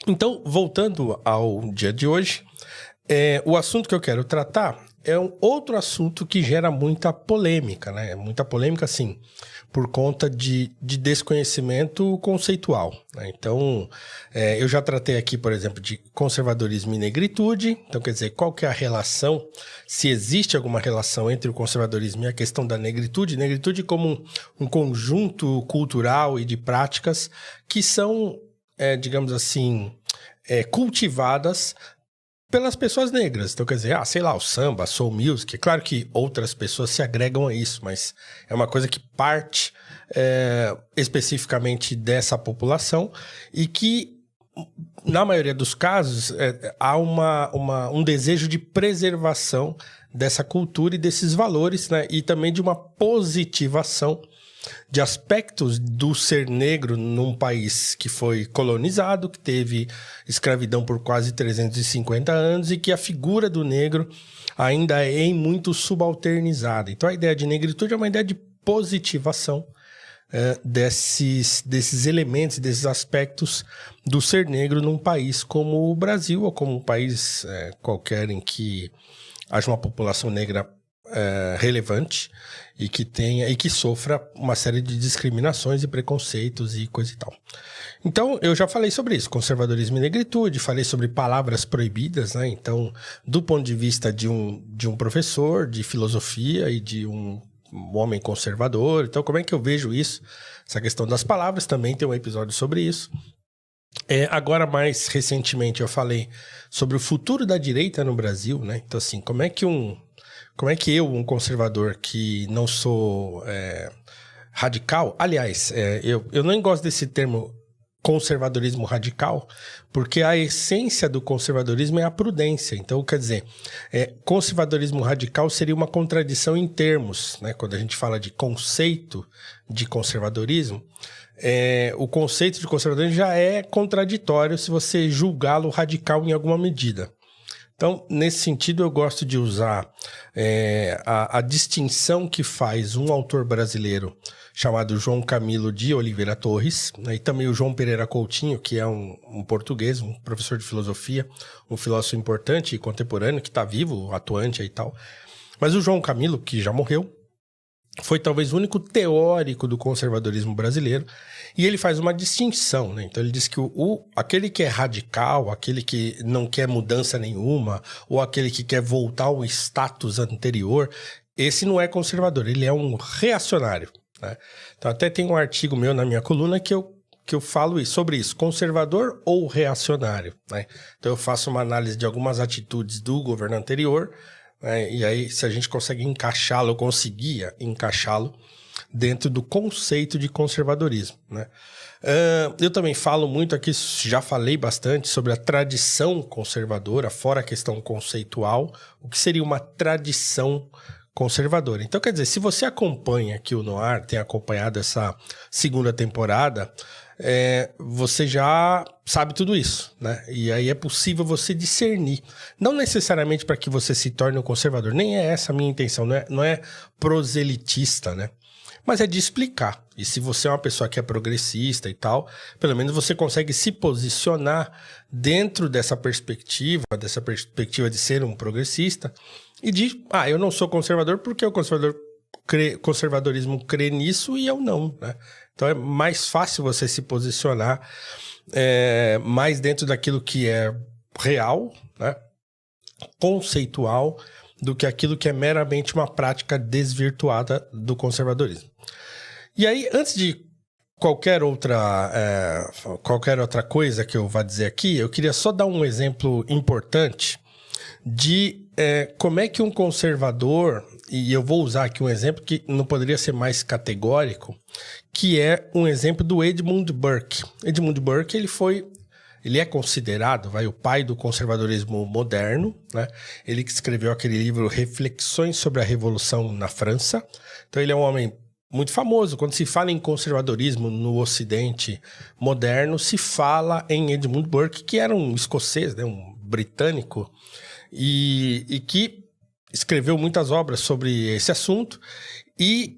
Então, voltando ao dia de hoje, o assunto que eu quero tratar é um outro assunto que gera muita polêmica, né? Muita polêmica, sim, por conta de desconhecimento conceitual, né? Então, eu já tratei aqui, por exemplo, de conservadorismo e negritude. Então, quer dizer, qual que é a relação, se existe alguma relação entre o conservadorismo e a questão da negritude. Negritude como um conjunto cultural e de práticas que são, digamos assim, cultivadas pelas pessoas negras. Então, quer dizer, sei lá, o samba, soul music. É claro que outras pessoas se agregam a isso, mas é uma coisa que parte especificamente dessa população e que, na maioria dos casos, há um desejo de preservação dessa cultura e desses valores, né? E também de uma positivação de aspectos do ser negro num país que foi colonizado, que teve escravidão por quase 350 anos e que a figura do negro ainda é muito subalternizada. Então, a ideia de negritude é uma ideia de positivação desses elementos, desses aspectos do ser negro num país como o Brasil ou como um país qualquer em que haja uma população negra relevante e que sofra uma série de discriminações e preconceitos e coisa e tal. Então, eu já falei sobre isso, conservadorismo e negritude, falei sobre palavras proibidas, né? Então, do ponto de vista de um professor de filosofia e de um homem conservador. Então, como é que eu vejo isso? Essa questão das palavras, também tem um episódio sobre isso. Agora, mais recentemente, eu falei sobre o futuro da direita no Brasil, né? Então, assim, como é que eu, um conservador que não sou radical... Aliás, eu não gosto desse termo conservadorismo radical, porque a essência do conservadorismo é a prudência. Então, quer dizer, conservadorismo radical seria uma contradição em termos, né? Quando a gente fala de conceito de conservadorismo, o conceito de conservadorismo já é contraditório se você julgá-lo radical em alguma medida. Então, nesse sentido, eu gosto de usar a distinção que faz um autor brasileiro chamado João Camilo de Oliveira Torres, né, e também o João Pereira Coutinho, que é um português, um professor de filosofia, um filósofo importante e contemporâneo, que está vivo, atuante e tal. Mas o João Camilo, que já morreu, foi talvez o único teórico do conservadorismo brasileiro, e ele faz uma distinção, né? Então ele diz que aquele que é radical, aquele que não quer mudança nenhuma, ou aquele que quer voltar ao status anterior, esse não é conservador, ele é um reacionário, né? Então até tem um artigo meu na minha coluna que eu falo sobre isso, conservador ou reacionário, né? Então eu faço uma análise de algumas atitudes do governo anterior, e aí, se a gente consegue encaixá-lo, eu conseguia encaixá-lo dentro do conceito de conservadorismo, né? Eu também falo muito aqui, já falei bastante sobre a tradição conservadora, fora a questão conceitual, o que seria uma tradição conservadora. Então, quer dizer, se você acompanha aqui o Noir, tem acompanhado essa segunda temporada, você já sabe tudo isso, né? E aí é possível você discernir. Não necessariamente para que você se torne um conservador, nem é essa a minha intenção, não é proselitista, né? Mas é de explicar. E se você é uma pessoa que é progressista e tal, pelo menos você consegue se posicionar dentro dessa perspectiva de ser um progressista e de, eu não sou conservador porque o conservadorismo crê nisso e eu não, né? Então é mais fácil você se posicionar mais dentro daquilo que é real, né? Conceitual, do que aquilo que é meramente uma prática desvirtuada do conservadorismo. E aí, antes de qualquer outra coisa que eu vá dizer aqui, eu queria só dar um exemplo importante de como é que um conservador, e eu vou usar aqui um exemplo que não poderia ser mais categórico, que é um exemplo do Edmund Burke. Edmund Burke, ele é considerado o pai do conservadorismo moderno, né? Ele que escreveu aquele livro Reflexões sobre a Revolução na França. Então ele é um homem muito famoso. Quando se fala em conservadorismo no Ocidente moderno, se fala em Edmund Burke, que era um escocês, né? Um britânico, e que escreveu muitas obras sobre esse assunto, e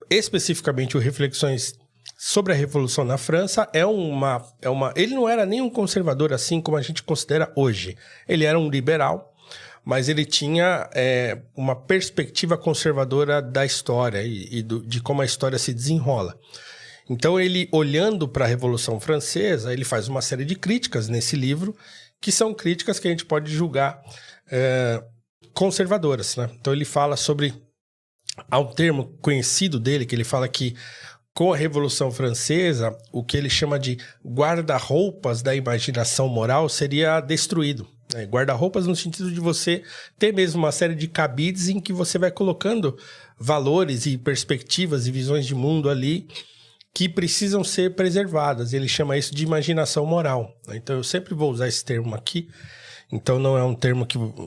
especificamente o Reflexões sobre a Revolução na França, ele não era nem um conservador assim como a gente considera hoje. Ele era um liberal, mas ele tinha uma perspectiva conservadora da história de como a história se desenrola. Então, ele, olhando para a Revolução Francesa, ele faz uma série de críticas nesse livro, que são críticas que a gente pode julgar conservadoras, né? Então, ele fala sobre... Há um termo conhecido dele, que ele fala que com a Revolução Francesa, o que ele chama de guarda-roupas da imaginação moral seria destruído. Guarda-roupas no sentido de você ter mesmo uma série de cabides em que você vai colocando valores e perspectivas e visões de mundo ali que precisam ser preservadas. Ele chama isso de imaginação moral. Então eu sempre vou usar esse termo aqui. Então não é um termo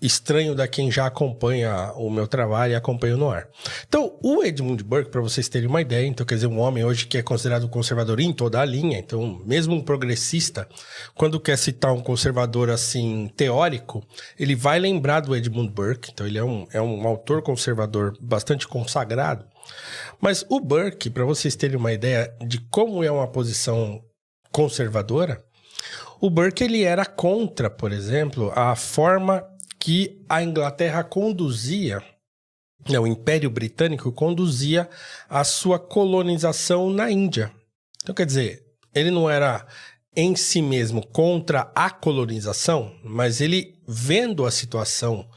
estranho da quem já acompanha o meu trabalho e acompanha o Noir. Então o Edmund Burke, para vocês terem uma ideia, então quer dizer, um homem hoje que é considerado conservador em toda a linha, então mesmo um progressista, quando quer citar um conservador assim teórico, ele vai lembrar do Edmund Burke. Então ele é um autor conservador bastante consagrado. Mas o Burke, para vocês terem uma ideia de como é uma posição conservadora, o Burke ele era contra, por exemplo, a forma que a Inglaterra conduzia, o Império Britânico conduzia a sua colonização na Índia. Então, quer dizer, ele não era em si mesmo contra a colonização, mas ele, vendo a situação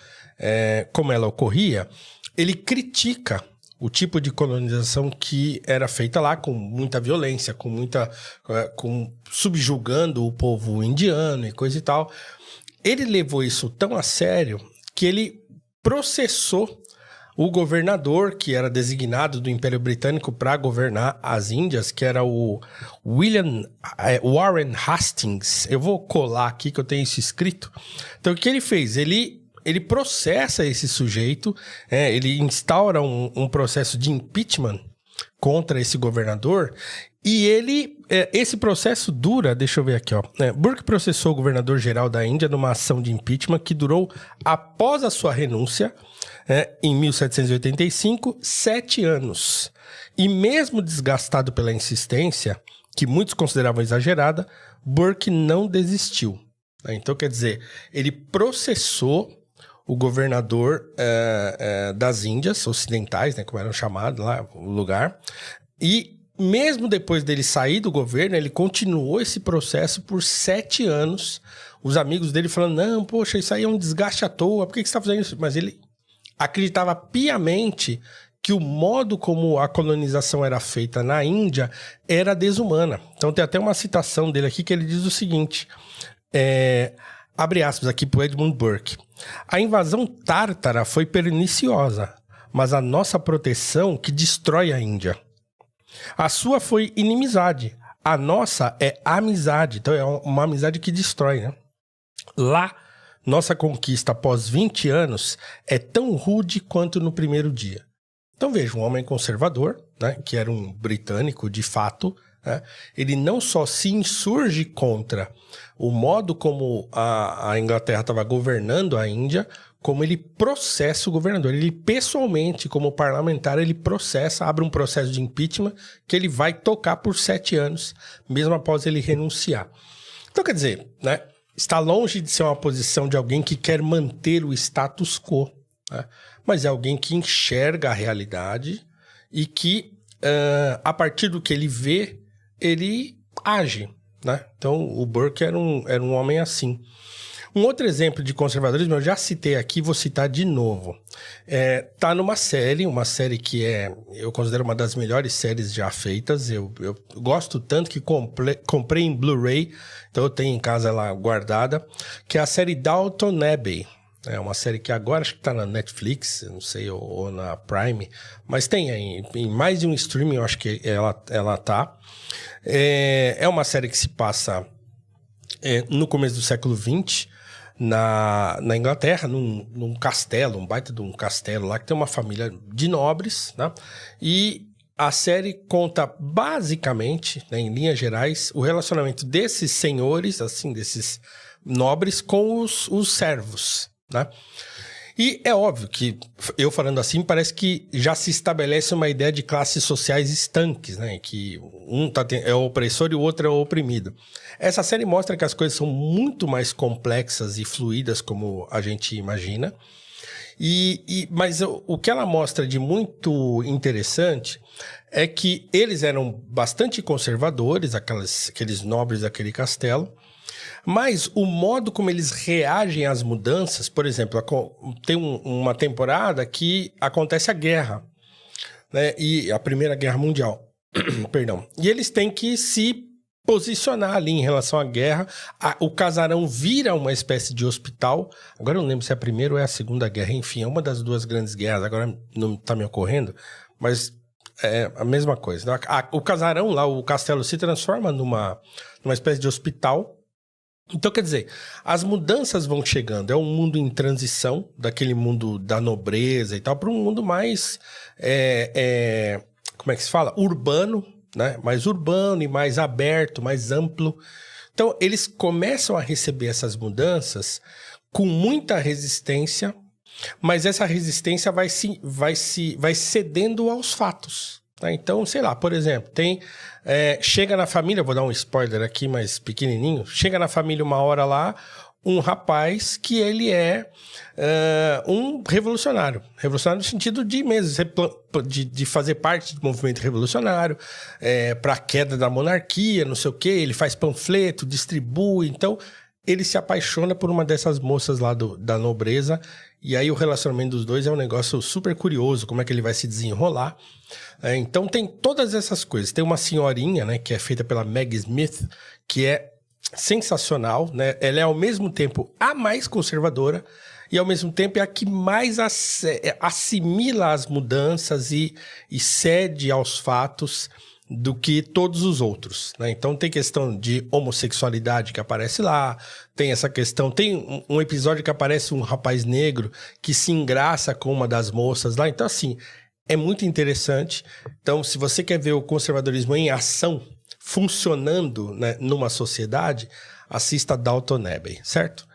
como ela ocorria, ele critica o tipo de colonização que era feita lá com muita violência, subjugando o povo indiano e coisa e tal. Ele levou isso tão a sério que ele processou o governador que era designado do Império Britânico para governar as Índias, que era o Warren Hastings. Eu vou colar aqui que eu tenho isso escrito. Então o que ele fez? Ele processa esse sujeito, ele instaura um processo de impeachment contra esse governador e esse processo dura, deixa eu ver aqui, ó. Burke processou o governador-geral da Índia numa ação de impeachment que durou, após a sua renúncia, em 1785, 7 anos. E mesmo desgastado pela insistência, que muitos consideravam exagerada, Burke não desistiu. Então, quer dizer, ele processou o governador das Índias Ocidentais, né, como eram chamados lá, o lugar, e mesmo depois dele sair do governo, ele continuou esse processo por 7 anos. Os amigos dele falando, não, poxa, isso aí é um desgaste à toa, por que você está fazendo isso? Mas ele acreditava piamente que o modo como a colonização era feita na Índia era desumana. Então tem até uma citação dele aqui que ele diz o seguinte, abre aspas aqui para o Edmund Burke. A invasão tártara foi perniciosa, mas a nossa proteção que destrói a Índia. A sua foi inimizade, a nossa é amizade. Então é uma amizade que destrói, né? Lá, nossa conquista após 20 anos é tão rude quanto no primeiro dia. Então veja, um homem conservador, né, que era um britânico de fato, ele não só se insurge contra o modo como a Inglaterra estava governando a Índia, como ele processa o governador. Ele pessoalmente, como parlamentar, ele processa, abre um processo de impeachment que ele vai tocar por 7 anos, mesmo após ele renunciar. Então, quer dizer, né, está longe de ser uma posição de alguém que quer manter o status quo, né, mas é alguém que enxerga a realidade e que, a partir do que ele vê, ele age, né? Então, o Burke era um homem assim. Um outro exemplo de conservadorismo, eu já citei aqui, vou citar de novo. Tá numa série, que eu considero uma das melhores séries já feitas. Eu gosto tanto que comprei em Blu-ray, então eu tenho em casa ela guardada, que é a série Downton Abbey. É uma série que agora acho que tá na Netflix, não sei, ou na Prime, mas tem aí, em mais de um streaming, eu acho que ela tá. É uma série que se passa no começo do século XX, na Inglaterra, num castelo, um baita de um castelo lá, que tem uma família de nobres, né? E a série conta basicamente, né, em linhas gerais, o relacionamento desses senhores, assim, desses nobres com os servos, né? E é óbvio que, eu falando assim, parece que já se estabelece uma ideia de classes sociais estanques, né? Que um é o opressor e o outro é o oprimido. Essa série mostra que as coisas são muito mais complexas e fluídas como a gente imagina. Mas o que ela mostra de muito interessante é que eles eram bastante conservadores, aqueles nobres daquele castelo, mas o modo como eles reagem às mudanças, por exemplo, tem uma temporada que acontece a guerra, né? E a Primeira Guerra Mundial, perdão. E eles têm que se posicionar ali em relação à guerra. O casarão vira uma espécie de hospital. Agora eu não lembro se é a Primeira ou é a Segunda Guerra. Enfim, é uma das duas grandes guerras. Agora não está me ocorrendo, mas é a mesma coisa. O casarão lá, o castelo, se transforma numa espécie de hospital. Então, quer dizer, as mudanças vão chegando. É um mundo em transição, daquele mundo da nobreza e tal, para um mundo mais, como é que se fala? Urbano, né? Mais urbano e mais aberto, mais amplo. Então, eles começam a receber essas mudanças com muita resistência, mas essa resistência vai cedendo aos fatos. Tá? Então, sei lá, por exemplo, chega na família, vou dar um spoiler aqui, mas pequenininho, chega na família uma hora lá, um rapaz que ele é um revolucionário. Revolucionário no sentido de de fazer parte do movimento revolucionário, para a queda da monarquia, não sei o quê, ele faz panfleto, distribui, então ele se apaixona por uma dessas moças lá da nobreza, e aí o relacionamento dos dois é um negócio super curioso, como é que ele vai se desenrolar. Então tem todas essas coisas. Tem uma senhorinha, né, que é feita pela Maggie Smith, que é sensacional, né? Ela é ao mesmo tempo a mais conservadora e ao mesmo tempo é a que mais assimila as mudanças e cede aos fatos do que todos os outros, né? Então tem questão de homossexualidade que aparece lá, tem essa questão, tem um episódio que aparece um rapaz negro que se engraça com uma das moças lá, então assim, é muito interessante. Então se você quer ver o conservadorismo em ação, funcionando, né, numa sociedade, assista Downton Abbey, certo?